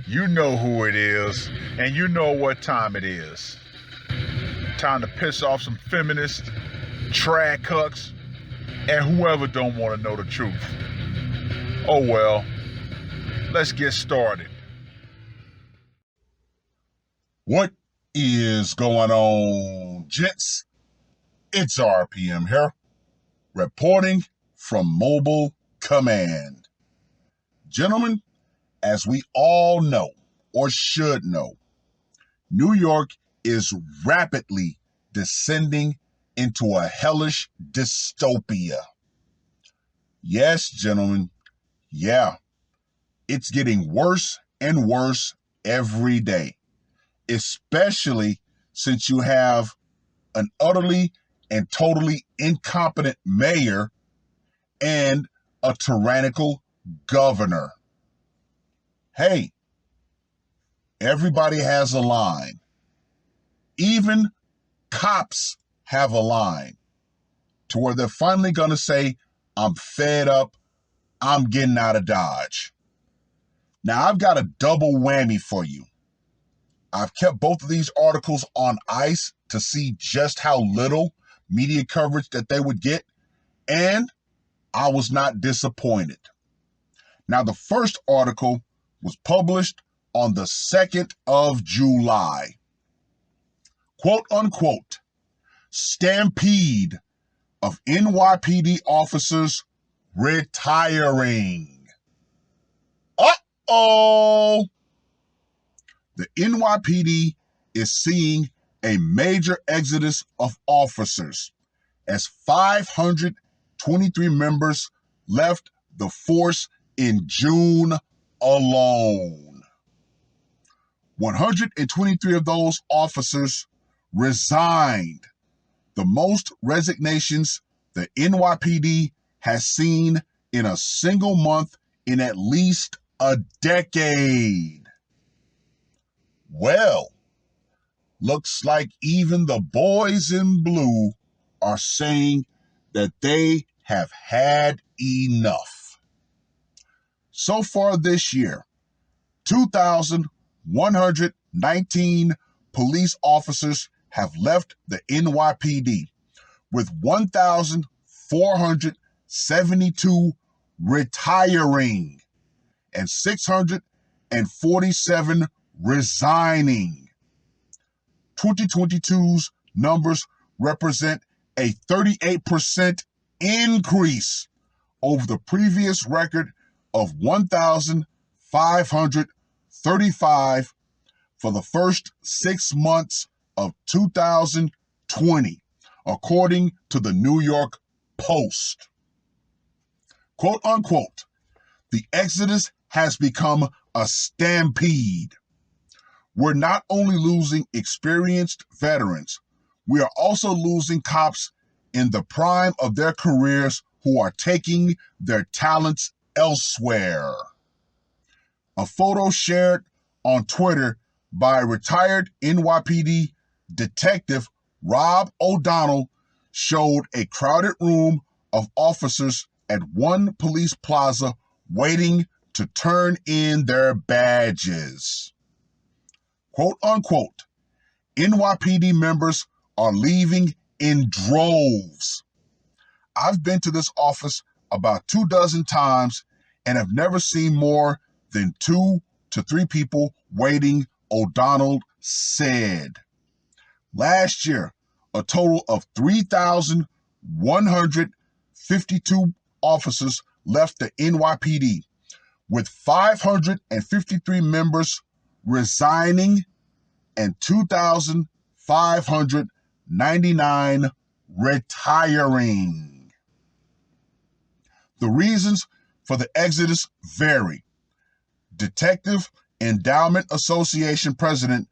You know who it is, and you know what time it is. Time to piss off some feminists, trad cucks, and whoever don't want to know the truth. Oh well, let's get started. What is going on, gents? It's R.P.M. here, reporting from Mobile Command. Gentlemen, as we all know, or should know, New York is rapidly descending into a hellish dystopia. Yes, gentlemen, yeah, it's getting worse and worse every day, especially since you have an utterly and totally incompetent mayor and a tyrannical governor. Hey, everybody has a line. Even cops have a line to where they're finally going to say, I'm fed up, I'm getting out of Dodge. Now, I've got a double whammy for you. I've kept both of these articles on ice to see just how little media coverage that they would get, and I was not disappointed. Now, the first article was published on the 2nd of July. Quote unquote, Stampede of NYPD officers retiring. Uh-oh! The NYPD is seeing a major exodus of officers as 523 members left the force in June alone. 123 of those officers resigned, the most resignations the NYPD has seen in a single month in at least a decade. Well, looks like even the boys in blue are saying that they have had enough. So far this year, 2,119 police officers have left the NYPD, with 1,472 retiring and 647 resigning. 2022's numbers represent a 38% increase over the previous record of 1,535 for the first 6 months of 2020, according to the New York Post. Quote unquote, the exodus has become a stampede. We're not only losing experienced veterans, we are also losing cops in the prime of their careers who are taking their talents elsewhere. A photo shared on Twitter by retired NYPD detective Rob O'Donnell showed a crowded room of officers at one police plaza waiting to turn in their badges. Quote unquote, NYPD members are leaving in droves. I've been to this office about 24 times and have never seen more than 2 to 3 people waiting, O'Donnell said. Last year, a total of 3,152 officers left the NYPD, with 553 members resigning and 2,599 retiring. The reasons for the exodus vary. Detective Endowment Association President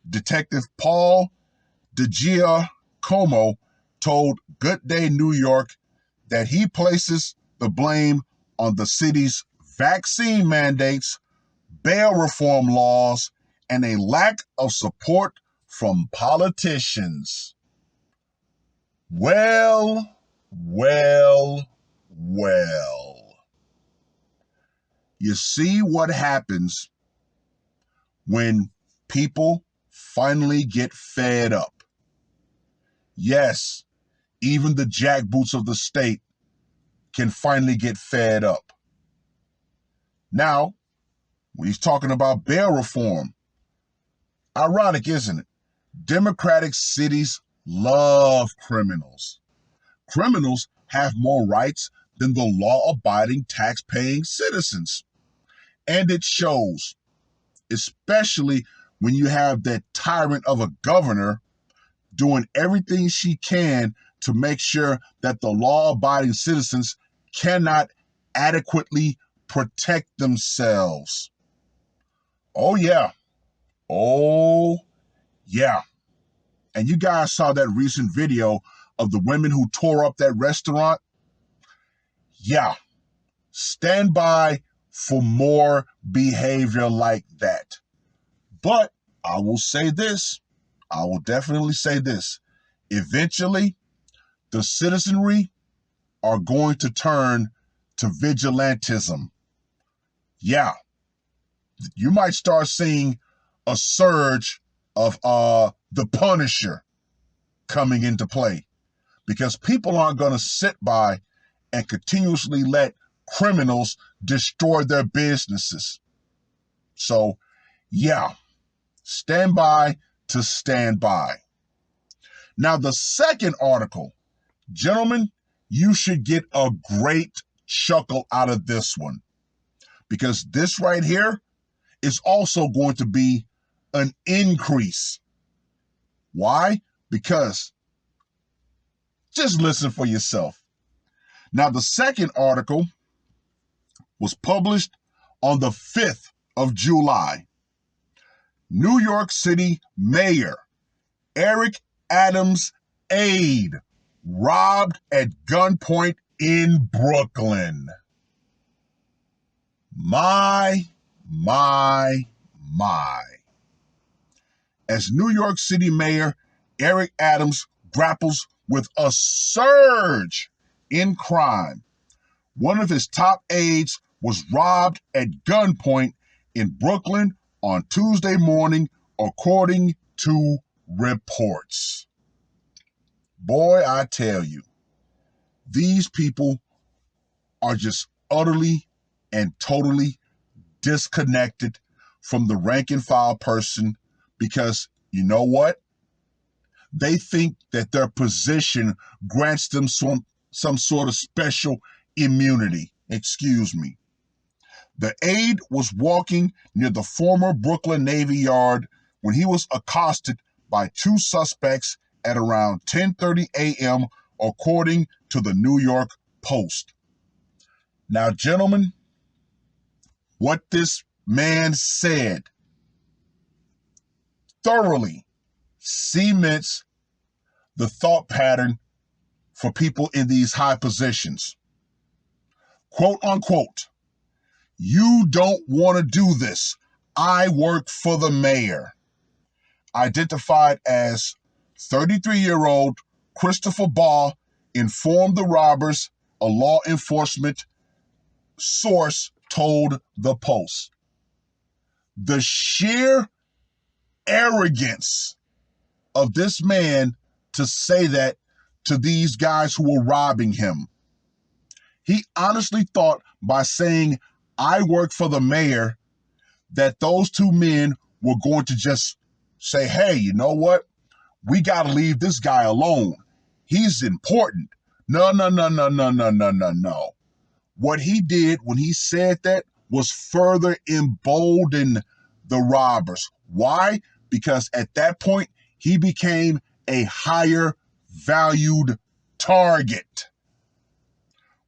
Detective Paul DiGiacomo told Good Day New York that he places the blame on the city's vaccine mandates, bail reform laws, and a lack of support from politicians. Well. You see what happens when people finally get fed up. Yes, even the jackboots of the state can finally get fed up. Now, when he's talking about bail reform, ironic, isn't it? Democratic cities love criminals. Criminals have more rights than the law-abiding, tax-paying citizens. And it shows, especially when you have that tyrant of a governor doing everything she can to make sure that the law-abiding citizens cannot adequately protect themselves. Oh, yeah. Oh, yeah. And you guys saw that recent video of the women who tore up that restaurant? Yeah. Stand by for more behavior like that. But I will say this. I will definitely say this. Eventually, the citizenry are going to turn to vigilantism. Yeah. You might start seeing a surge of the Punisher coming into play, because people aren't going to sit by and continuously let criminals destroy their businesses. So, yeah, stand by to stand by. Now, the second article, gentlemen, you should get a great chuckle out of this one, because this right here is also going to be an increase. Why? Because just listen for yourself. Now, the second article was published on the 5th of July. New York City Mayor Eric Adams' aide robbed at gunpoint in Brooklyn. My. As New York City Mayor Eric Adams grapples with a surge in crime, one of his top aides was robbed at gunpoint in Brooklyn on Tuesday morning, according to reports. Boy, I tell you, these people are just utterly and totally disconnected from the rank and file person, because you know what? They think that their position grants them some sort of special immunity. Excuse me. The aide was walking near the former Brooklyn Navy Yard when he was accosted by two suspects at around 10:30 a.m., according to the New York Post. Now, gentlemen, what this man said thoroughly cements the thought pattern for people in these high positions. Quote unquote, "You don't want to do this. I work for the mayor." Identified as 33-year-old Christopher Baugh informed the robbers, a law enforcement source told the Post. The sheer arrogance of this man to say that to these guys who were robbing him. He honestly thought by saying, "I work for the mayor," that those two men were going to just say, "Hey, you know what? We got to leave this guy alone. He's important." No. What he did when he said that was further embolden the robbers. Why? Because at that point, he became a higher valued target.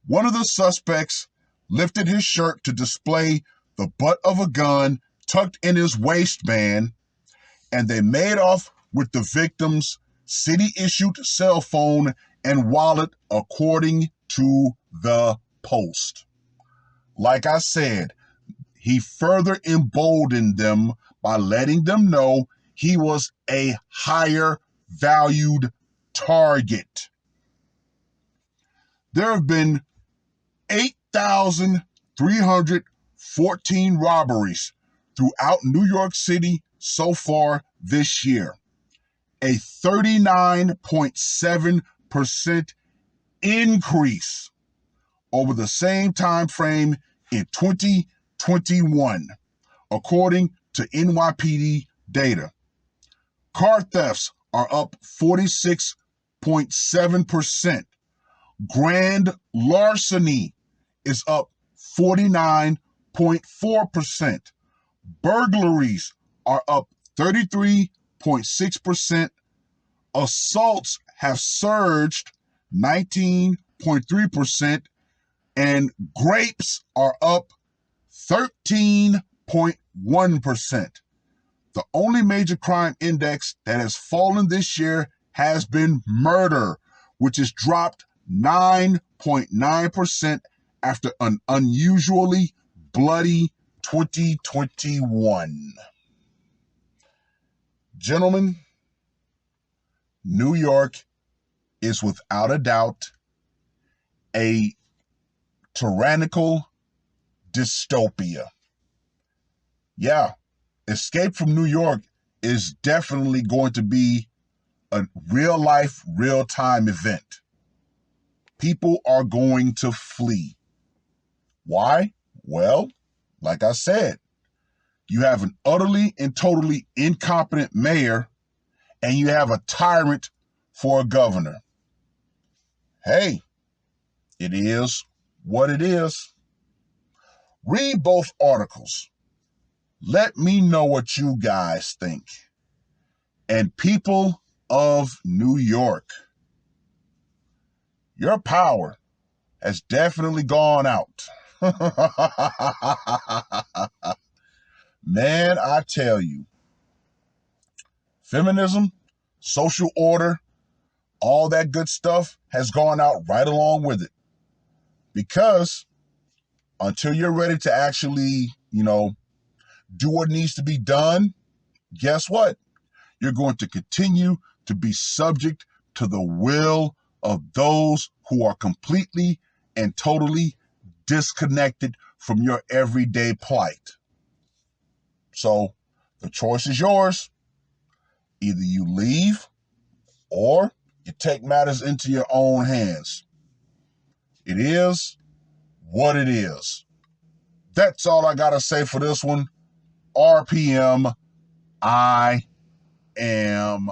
One of the suspects lifted his shirt to display the butt of a gun tucked in his waistband, and they made off with the victim's city-issued cell phone and wallet, according to the Post. Like I said, he further emboldened them by letting them know he was a higher valued target. There have been 8,300 14 robberies throughout New York City so far this year, a 39.7% increase over the same time frame in 2021, according to NYPD data. Car thefts are up 46.7%. Grand larceny is up 49.4%. Burglaries are up 33.6%. Assaults have surged 19.3%. And grapes are up 13.1%. The only major crime index that has fallen this year has been murder, which has dropped 9.9% after an unusually bloody 2021. Gentlemen, New York is without a doubt a tyrannical dystopia. Yeah, Escape from New York is definitely going to be a real life, real time event. People are going to flee. Why? Well, like I said, you have an utterly and totally incompetent mayor, and you have a tyrant for a governor. Hey, it is what it is. Read both articles. Let me know what you guys think. And people of New York, your power has definitely gone out. Man, I tell you, feminism, social order, all that good stuff has gone out right along with it. Because until you're ready to actually, do what needs to be done, guess what? You're going to continue to be subject to the will of those who are completely and totally disconnected from your everyday plight. So the choice is yours. Either you leave or you take matters into your own hands. It is what it is. That's all I got to say for this one. R.P.M. I am